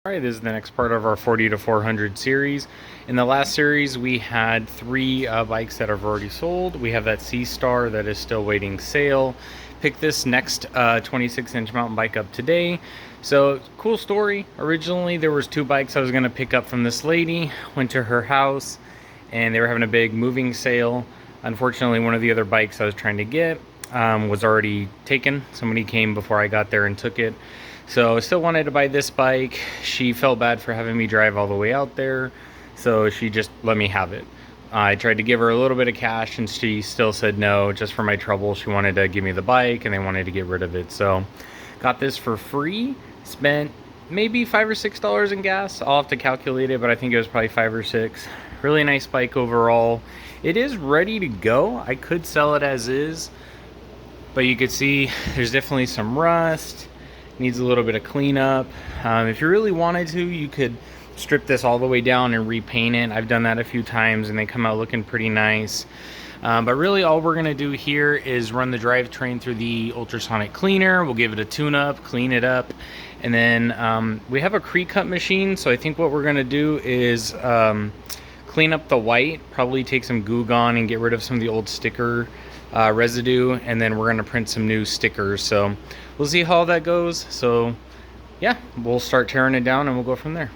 Alright, this is the next part of our 40 to 400 series. In the last series, we had three bikes that have already sold. We have that C-Star that is still waiting sale. Picked this next 26-inch mountain bike up today. So, cool story. Originally, there was two bikes I was going to pick up from this lady. Went to her house, and they were having a big moving sale. Unfortunately, one of the other bikes I was trying to get was already taken. Somebody came before I got there and took it. So I still wanted to buy this bike. She felt bad for having me drive all the way out there, so she just let me have it. I tried to give her a little bit of cash and she still said no, just for my trouble. She wanted to give me the bike and they wanted to get rid of it. So got this for free, spent maybe $5 or $6 in gas. I'll have to calculate it, but I think it was probably 5 or 6. Really nice bike overall. It is ready to go. I could sell it as is, but you could see there's definitely some rust. Needs a little bit of cleanup. If you really wanted to, you could strip this all the way down and repaint it. I've done that a few times and they come out looking pretty nice. But really all we're gonna do here is run the drivetrain through the ultrasonic cleaner. We'll give it a tune-up, clean it up, and then we have a pre-cut machine, so I think what we're gonna do is clean up the white, probably take some Goo Gone and get rid of some of the old sticker residue, and then we're going to print some new stickers. So we'll see how that goes. So yeah, we'll start tearing it down and we'll go from there.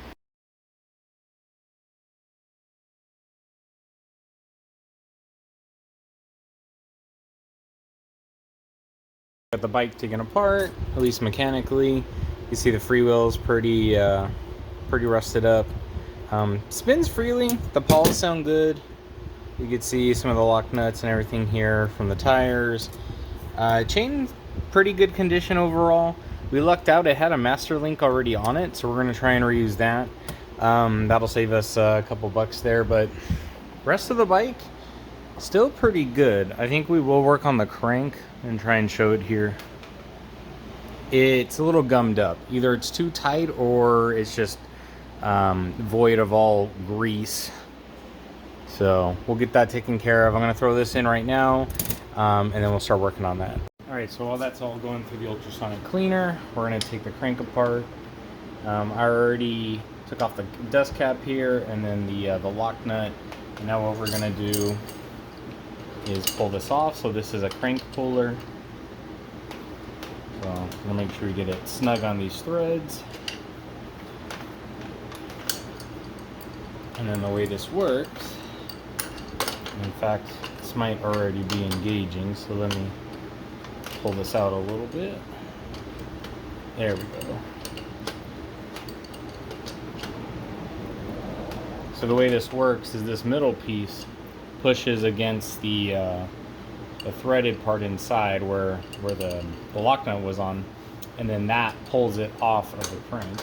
Got the bike taken apart, at least mechanically. You see the freewheel's pretty rusted up. Spins freely, the pawls sound good. You can see some of the lock nuts and everything here from the tires. Chain, pretty good condition overall. We lucked out, it had a master link already on it, so we're going to try and reuse that. That'll save us a couple bucks there, but rest of the bike, still pretty good. I think we will work on the crank and try and show it here. It's a little gummed up. Either it's too tight or it's just void of all grease. So we'll get that taken care of. I'm gonna throw this in right now, and then we'll start working on that. All right, so while that's all going through the ultrasonic cleaner, we're gonna take the crank apart. I already took off the dust cap here and then the lock nut. And now what we're gonna do is pull this off. So this is a crank puller. So I'm gonna make sure we get it snug on these threads. And then the way this works, in fact, this might already be engaging, so let me pull this out a little bit. There we go. So the way this works is this middle piece pushes against the threaded part inside where the lock nut was on, and then that pulls it off of the crank.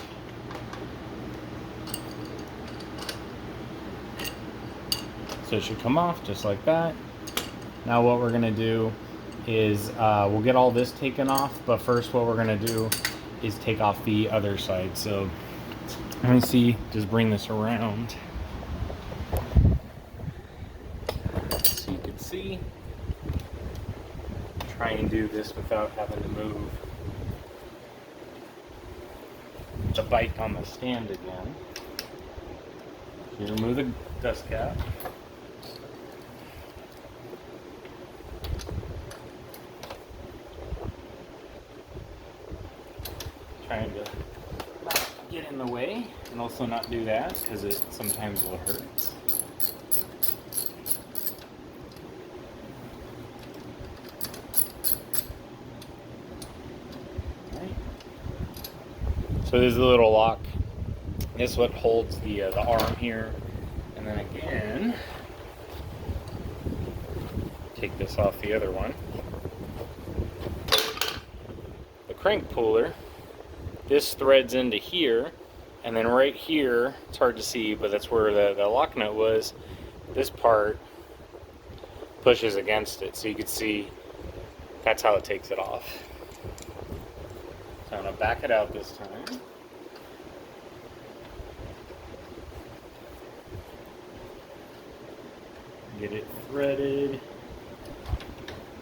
So it should come off just like that. Now what we're gonna do is we'll get all this taken off, but first what we're gonna do is take off the other side. So let me see, just bring this around so you can see. Try and do this without having to move the bike on the stand again. You remove the dust cap. Trying to not get in the way and also not do that because it sometimes will hurt. Right. So there's a little lock. This is what holds the arm here, and then again take this off the other one. The crank puller. This threads into here, and then right here, it's hard to see, but that's where the lock nut was. This part pushes against it, so you can see that's how it takes it off. So I'm gonna back it out this time. Get it threaded.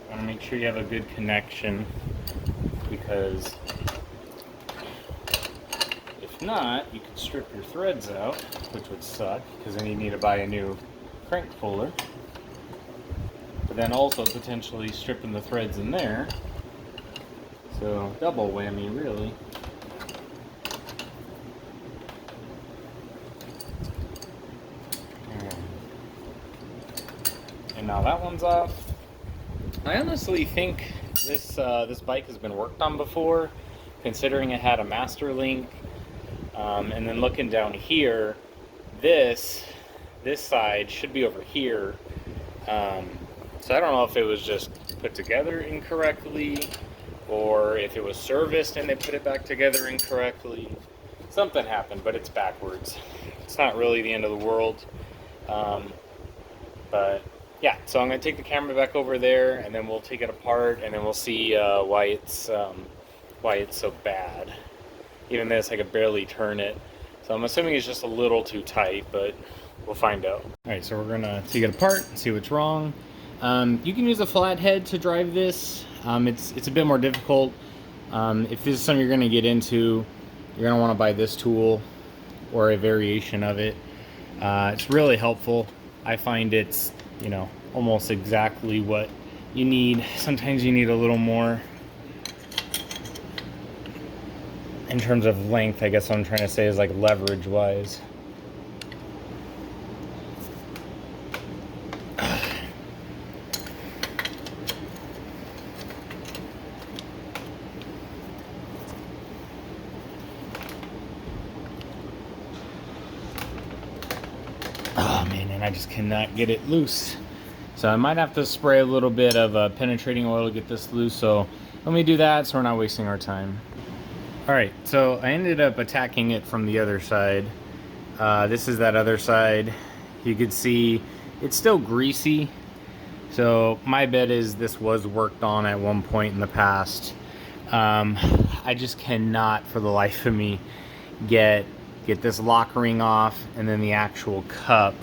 I want to make sure you have a good connection, because If not, you could strip your threads out, which would suck, because then you need to buy a new crank puller. But then also potentially stripping the threads in there. So double whammy, really. And now that one's off. I honestly think this bike has been worked on before, considering it had a master link. And then looking down here, this side should be over here. So I don't know if it was just put together incorrectly, or if it was serviced and they put it back together incorrectly. Something happened, but it's backwards. It's not really the end of the world. But yeah, so I'm gonna take the camera back over there, and then we'll take it apart, and then we'll see why it's so bad. Even this, I could barely turn it. So I'm assuming it's just a little too tight, but we'll find out. All right, so we're gonna take it apart and see what's wrong. You can use a flathead to drive this. It's a bit more difficult. If this is something you're gonna get into, you're gonna wanna buy this tool or a variation of it. It's really helpful. I find it's, you know, almost exactly what you need. Sometimes you need a little more in terms of length. I guess what I'm trying to say is like leverage wise. Oh man, and I just cannot get it loose. So I might have to spray a little bit of penetrating oil to get this loose. So let me do that so we're not wasting our time. All right, so I ended up attacking it from the other side. This is that other side. You could see it's still greasy. So my bet is this was worked on at one point in the past. I just cannot for the life of me get this lock ring off, and then the actual cup.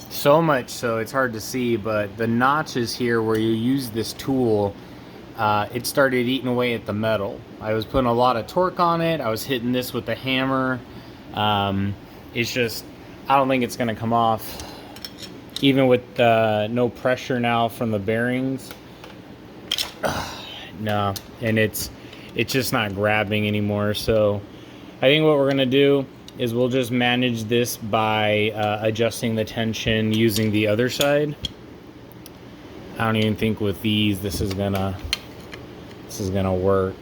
So much so it's hard to see, but the notches here where you use this tool, it started eating away at the metal. I was putting a lot of torque on it. I was hitting this with a hammer. It's just, I don't think it's gonna come off. Even with no pressure now from the bearings. No, and it's just not grabbing anymore. So I think what we're gonna do is we'll just manage this by adjusting the tension using the other side. I don't even think with these this is gonna work.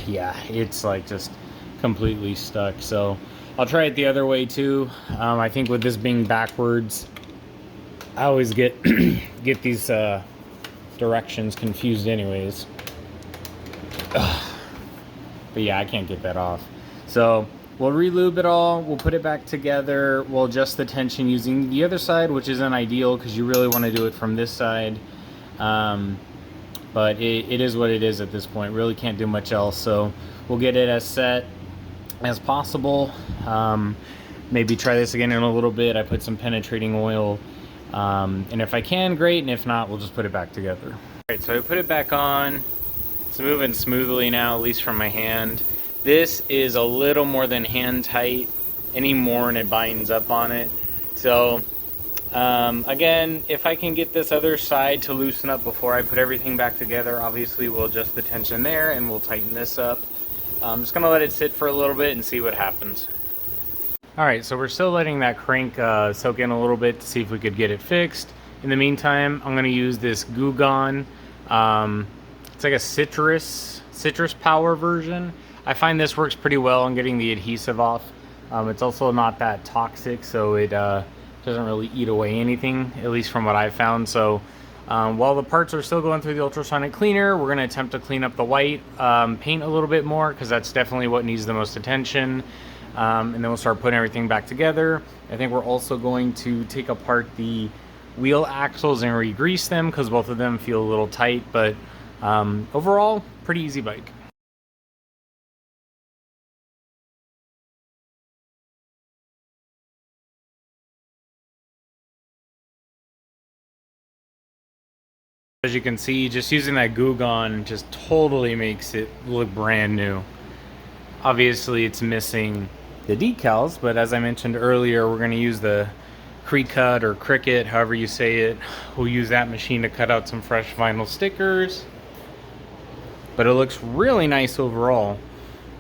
Yeah, it's like just completely stuck. So I'll try it the other way too. I think with this being backwards, I always get get these directions confused anyways. But yeah, I can't get that off. So we'll re-lube it all, we'll put it back together, we'll adjust the tension using the other side, which isn't ideal because you really want to do it from this side. But it is what it is at this point. Really can't do much else. So we'll get it as set as possible. Maybe try this again in a little bit. I put some penetrating oil. And if I can, great. And if not, we'll just put it back together. All right, so I put it back on. It's moving smoothly now, at least from my hand. This is a little more than hand tight. Any more and it binds up on it. So again, if I can get this other side to loosen up before I put everything back together, obviously we'll adjust the tension there and we'll tighten this up. I'm just gonna let it sit for a little bit and see what happens. All right, so we're still letting that crank soak in a little bit to see if we could get it fixed. In the meantime, I'm gonna use this Goo Gone. It's like a citrus power version. I find this works pretty well on getting the adhesive off. It's also not that toxic, so it doesn't really eat away anything, at least from what I've found. So while the parts are still going through the ultrasonic cleaner, we're gonna attempt to clean up the white paint a little bit more, because that's definitely what needs the most attention. And then we'll start putting everything back together. I think we're also going to take apart the wheel axles and re-grease them, because both of them feel a little tight, but overall, pretty easy bike. As you can see, just using that Goo Gone just totally makes it look brand new. Obviously it's missing the decals, but as I mentioned earlier, we're going to use the Cricut or Cricut, however you say it. We'll use that machine to cut out some fresh vinyl stickers, but it looks really nice overall.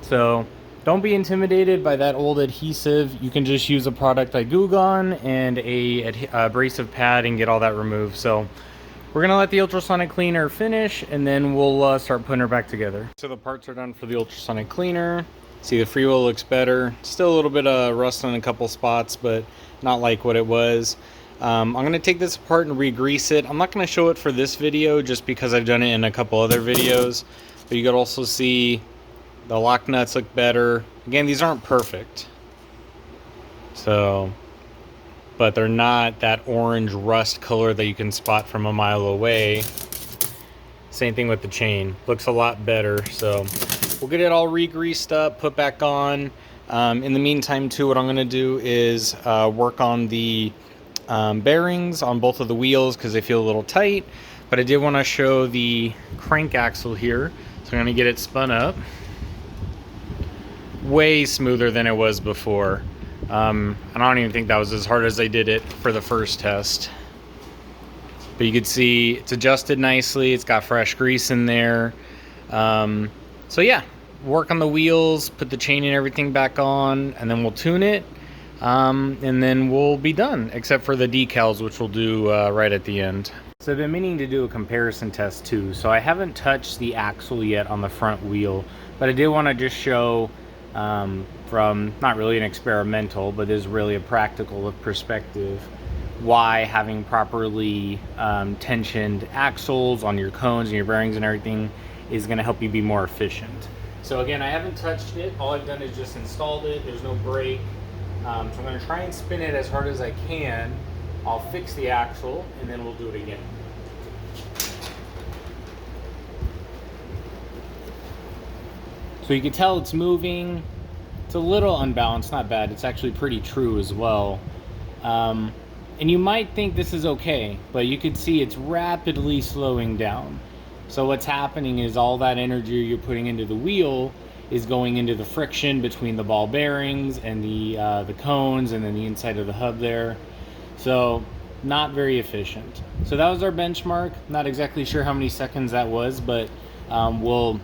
So don't be intimidated by that old adhesive. You can just use a product like Goo Gone and a abrasive pad and get all that removed. So we're gonna let the ultrasonic cleaner finish, and then we'll start putting her back together. So the parts are done for the ultrasonic cleaner. See, the freewheel looks better. Still a little bit of rust on a couple spots, but not like what it was. I'm gonna take this apart and re-grease it. I'm not gonna show it for this video just because I've done it in a couple other videos, but you could also see the lock nuts look better. Again, these aren't perfect, so, but they're not that orange rust color that you can spot from a mile away. Same thing with the chain. Looks a lot better. So we'll get it all re-greased up, put back on. In the meantime too, what I'm going to do is work on the bearings on both of the wheels because they feel a little tight. But I did want to show the crank axle here. So I'm going to get it spun up. Way smoother than it was before. And I don't even think that was as hard as I did it for the first test. But you can see it's adjusted nicely. It's got fresh grease in there. So yeah, work on the wheels, put the chain and everything back on, and then we'll tune it. And then we'll be done, except for the decals, which we'll do right at the end. So I've been meaning to do a comparison test too. So I haven't touched the axle yet on the front wheel, but I did want to just show from not really an experimental, but is really a practical perspective, why having properly tensioned axles on your cones and your bearings and everything is going to help you be more efficient. So again, I haven't touched it. All I've done is just installed it. There's no brake. So I'm going to try and spin it as hard as I can. I'll fix the axle and then we'll do it again. So you can tell it's moving. It's a little unbalanced, not bad. It's actually pretty true as well. And you might think this is okay, but you can see it's rapidly slowing down. So what's happening is all that energy you're putting into the wheel is going into the friction between the ball bearings and the cones and then the inside of the hub there. So not very efficient. So that was our benchmark. Not exactly sure how many seconds that was, but we'll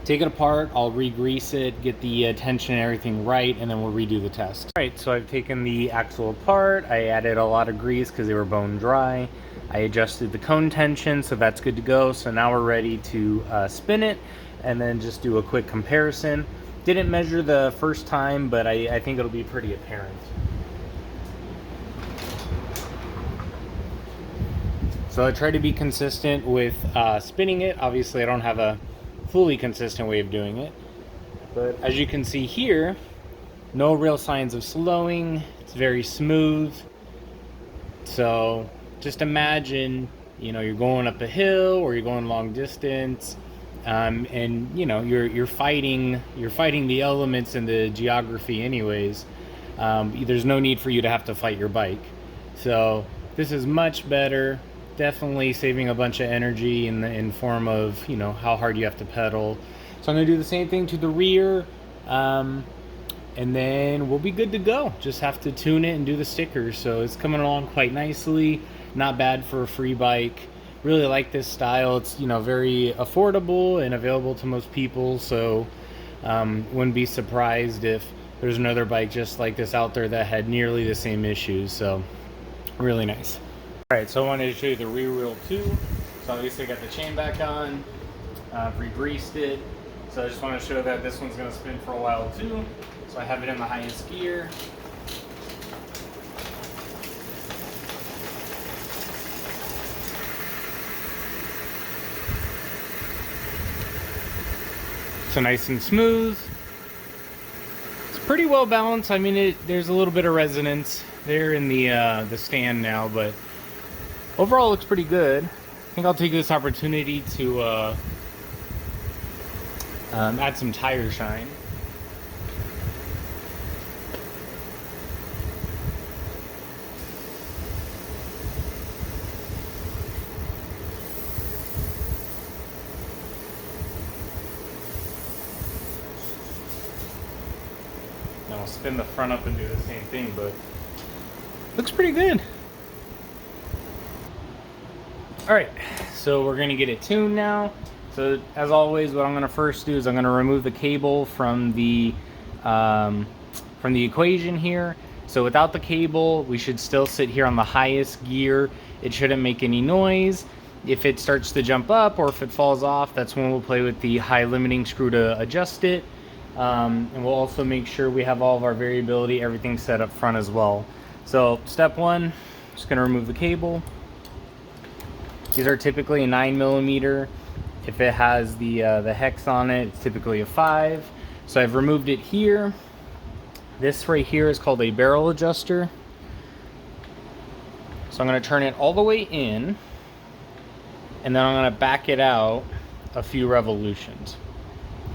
take it apart. I'll re-grease it, get the tension and everything right, and then we'll redo the test. All right, so I've taken the axle apart. I added a lot of grease because they were bone dry. I adjusted the cone tension, so that's good to go. So now we're ready to spin it and then just do a quick comparison. Didn't measure the first time, but I think it'll be pretty apparent. So I try to be consistent with spinning it. Obviously, I don't have a fully consistent way of doing it, but as you can see here, no real signs of slowing. It's very smooth. So just imagine, you know, you're going up a hill or you're going long distance, and you know you're fighting the elements and the geography anyways. There's no need for you to have to fight your bike. So this is much better. Definitely saving a bunch of energy in form of, you know, how hard you have to pedal. So I'm gonna do the same thing to the rear, and then we'll be good to go. Just have to tune it and do the stickers. So it's coming along quite nicely. Not bad for a free bike. Really like this style. It's, you know, very affordable and available to most people. So wouldn't be surprised if there's another bike just like this out there that had nearly the same issues. So really nice. Alright, so I wanted to show you the rear wheel too. So obviously I got the chain back on, re-greased it. So I just want to show that this one's going to spin for a while too. So I have it in the highest gear. So nice and smooth. It's pretty well balanced. I mean, there's a little bit of resonance there in the stand now, but overall looks pretty good. I think I'll take this opportunity to add some tire shine. And I'll spin the front up and do the same thing, but looks pretty good. All right, so we're gonna get it tuned now. So as always, what I'm gonna first do is I'm gonna remove the cable from the equation here. So without the cable, we should still sit here on the highest gear. It shouldn't make any noise. If it starts to jump up or if it falls off, that's when we'll play with the high limiting screw to adjust it. And we'll also make sure we have all of our variability, everything set up front as well. So step one, just gonna remove the cable. These are typically a 9mm. If it has the hex on it, it's typically a 5. So I've removed it here. This right here is called a barrel adjuster. So I'm gonna turn it all the way in, and then I'm gonna back it out a few revolutions.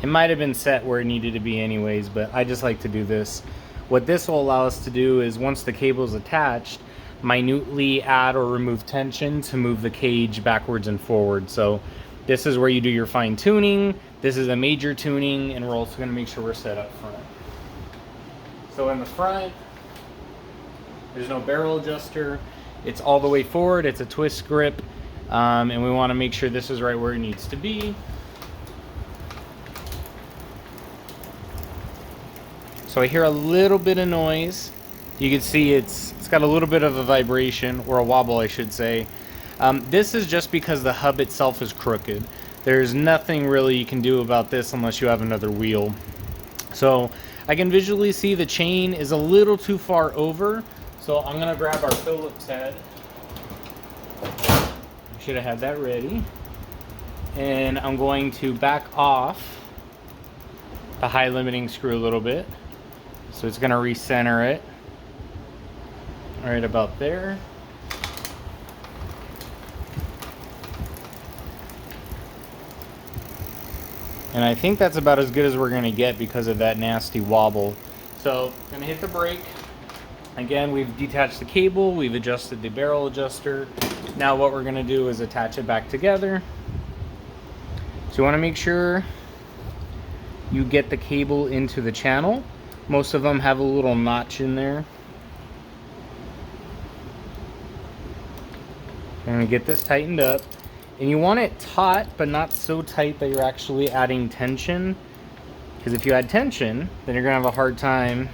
It might have been set where it needed to be anyways, but I just like to do this. What this will allow us to do is once the cable is attached, minutely add or remove tension to move the cage backwards and forward. So this is where you do your fine tuning. This is a major tuning, and we're also going to make sure we're set up front. So in the front, there's no barrel adjuster. It's all the way forward. It's a twist grip, and we want to make sure this is right where it needs to be. So I hear a little bit of noise. You can see it's got a little bit of a vibration, or a wobble I should say. This is just because the hub itself is crooked. There's nothing really you can do about this unless you have another wheel. So I can visually see the chain is a little too far over. So I'm gonna grab our Phillips head. Should have had that ready. And I'm going to back off the high limiting screw a little bit. So it's gonna recenter it. Right about there. And I think that's about as good as we're gonna get because of that nasty wobble. So I'm gonna hit the brake. Again, we've detached the cable, we've adjusted the barrel adjuster. Now what we're gonna do is attach it back together. So you wanna make sure you get the cable into the channel. Most of them have a little notch in there. I'm gonna get this tightened up, and you want it taut but not so tight that you're actually adding tension, because if you add tension then you're gonna have a hard time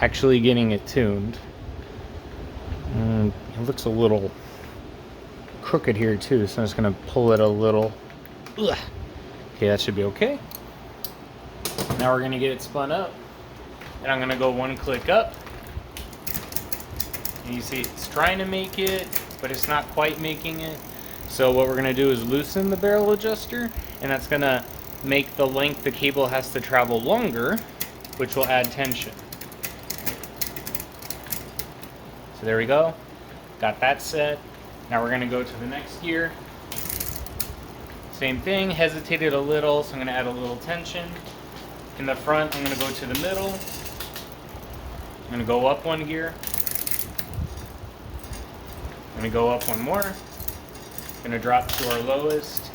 actually getting it tuned. It looks a little crooked here too, so I'm just gonna pull it a little. Ugh. Okay, that should be okay. Now we're gonna get it spun up, and I'm gonna go one click up, and you see it's trying to make it, but it's not quite making it. So what we're gonna do is loosen the barrel adjuster, and that's gonna make the length the cable has to travel longer, which will add tension. So there we go, got that set. Now we're gonna go to the next gear. Same thing, hesitated a little, so I'm gonna add a little tension. In the front, I'm gonna go to the middle. I'm gonna go up one gear. I'm gonna go up one more. Gonna drop to our lowest.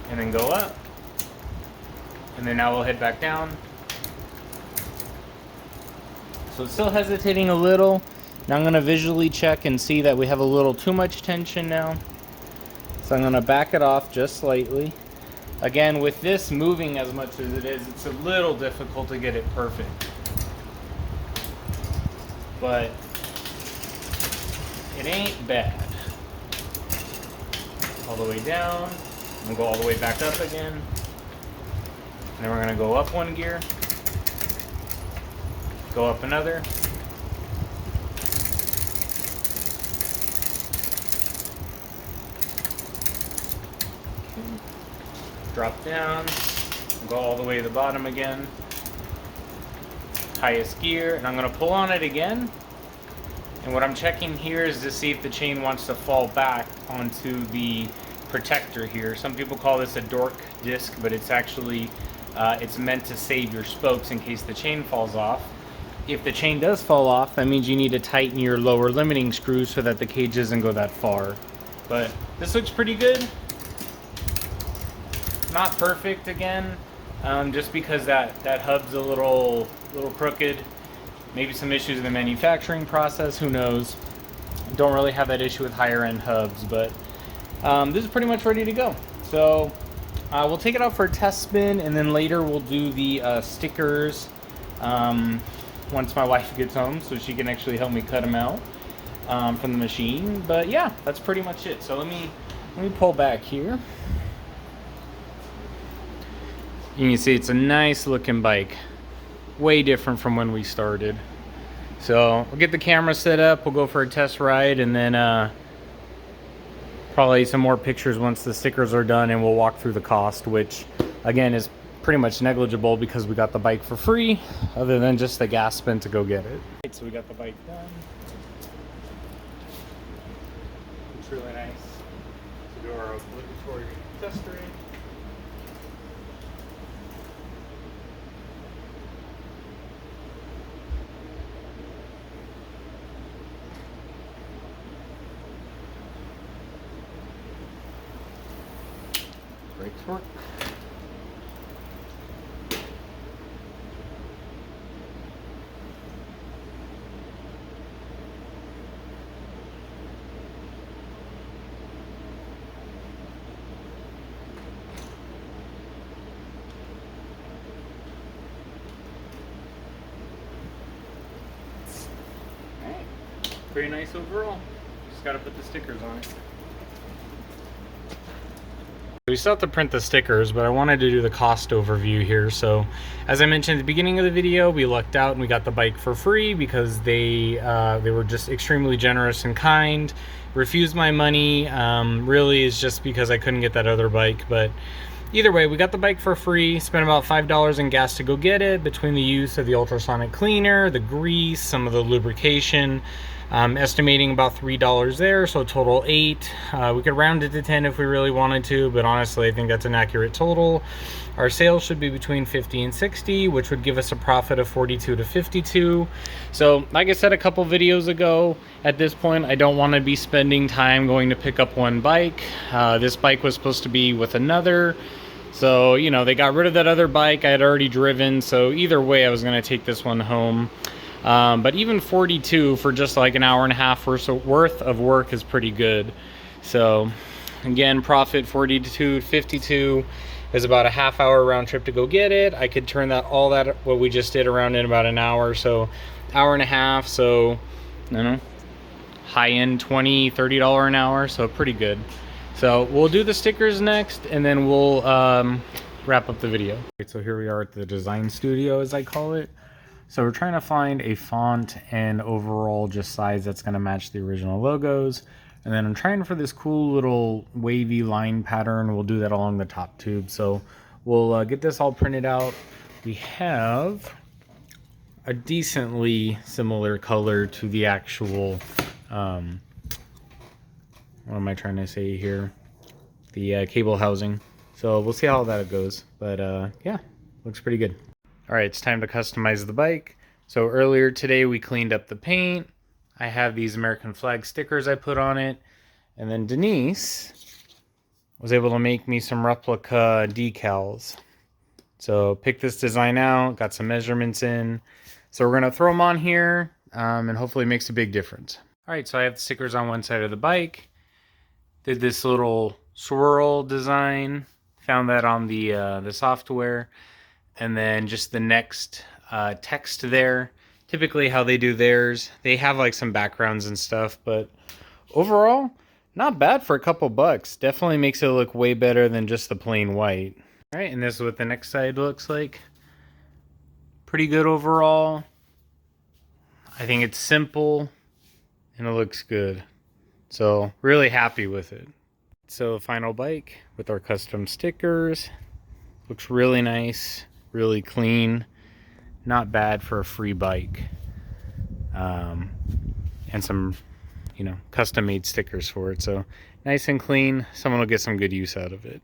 And then go up. And then now we'll head back down. So it's still hesitating a little. Now I'm gonna visually check and see that we have a little too much tension now. So I'm gonna back it off just slightly. Again, with this moving as much as it is, it's a little difficult to get it perfect. But it ain't bad. All the way down, and go all the way back up again. And then we're gonna go up one gear, go up another. Drop down, go all the way to the bottom again. Highest gear, and I'm gonna pull on it again. And what I'm checking here is to see if the chain wants to fall back onto the protector here. Some people call this a dork disc, but it's actually, it's meant to save your spokes in case the chain falls off. If the chain does fall off, that means you need to tighten your lower limiting screws so that the cage doesn't go that far. But this looks pretty good. Not perfect again, just because that hub's a little crooked. Maybe some issues in the manufacturing process, who knows. Don't really have that issue with higher end hubs, but this is pretty much ready to go. So we'll take it out for a test spin, and then later we'll do the stickers once my wife gets home, so she can actually help me cut them out from the machine. But yeah, that's pretty much it. So let me pull back here. You can see it's a nice looking bike, way different from when we started. So we'll get the camera set up, we'll go for a test ride, and then probably some more pictures once the stickers are done, and we'll walk through the cost, which again is pretty much negligible because we got the bike for free, other than just the gas spent to go get it. So we got the bike done. It's really nice to do our obligatory test ride. Brakes work. Pretty nice overall. Just got to put the stickers on it. We still have to print the stickers, but I wanted to do the cost overview here. So as I mentioned at the beginning of the video, we lucked out and we got the bike for free because they were just extremely generous and kind. Refused my money really is just because I couldn't get that other bike, but either way, we got the bike for free, spent about $5 in gas to go get it, between the use of the ultrasonic cleaner, the grease, some of the lubrication. Estimating about $3 there, so total $8. We could round it to 10 if we really wanted to, but honestly I think that's an accurate total. Our sales should be between 50 and 60, which would give us a profit of 42 to 52. So like I said a couple videos ago, at this point I don't want to be spending time going to pick up one bike. This bike was supposed to be with another, so you know, they got rid of that other bike I had already driven, so either way I was going to take this one home. But even 42 for just like an hour and a half worth of work is pretty good. So again, profit 42 to 52 is about a half-hour round trip to go get it. I could turn all that what we just did around in about an hour, so hour and a half. So I don't know, high-end $20-30 an hour, so pretty good. So we'll do the stickers next, and then we'll wrap up the video. Right, so here we are at the design studio, as I call it. So we're trying to find a font and overall just size that's going to match the original logos. And then I'm trying for this cool little wavy line pattern. We'll do that along the top tube. So we'll get this all printed out. We have a decently similar color to the actual, what am I trying to say here? The cable housing. So we'll see how that goes. But yeah, looks pretty good. All right, it's time to customize the bike. So earlier today we cleaned up the paint. I have these American flag stickers I put on it. And then Denise was able to make me some replica decals. So picked this design out, got some measurements in. So we're gonna throw them on here and hopefully it makes a big difference. All right, so I have the stickers on one side of the bike. Did this little swirl design, found that on the software. And then just the next text there. Typically how they do theirs, they have like some backgrounds and stuff, but overall, not bad for a couple bucks. Definitely makes it look way better than just the plain white. All right, and this is what the next side looks like. Pretty good overall. I think it's simple and it looks good. So really happy with it. So final bike with our custom stickers. Looks really nice. Really clean, not bad for a free bike, and some, you know, custom made stickers for it. So nice and clean. Someone will get some good use out of it.